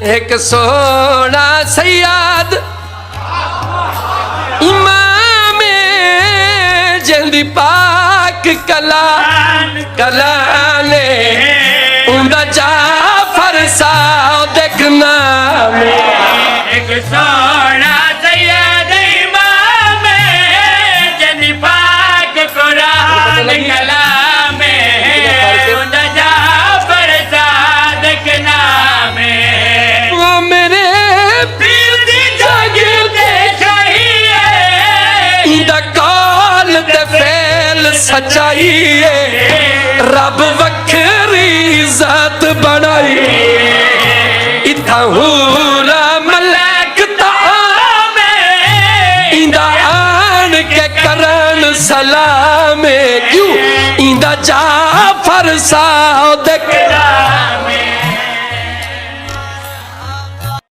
ایک سونا سیاد امام جلدی پاک کلا نے اندہ جعفر صادق نام ایک سونا سید امام جلدی پاک قرآن کلام اندہ جعفر صادق نام وہ میرے پیر دی جاگردے شاہی ہے دا کال تے فیل سچائی ہے رب وکھری ذات بنائی اتھا ہورا ملک تعام ایندہ آن کے کرن سلام کیوں ایندہ جعفر صادق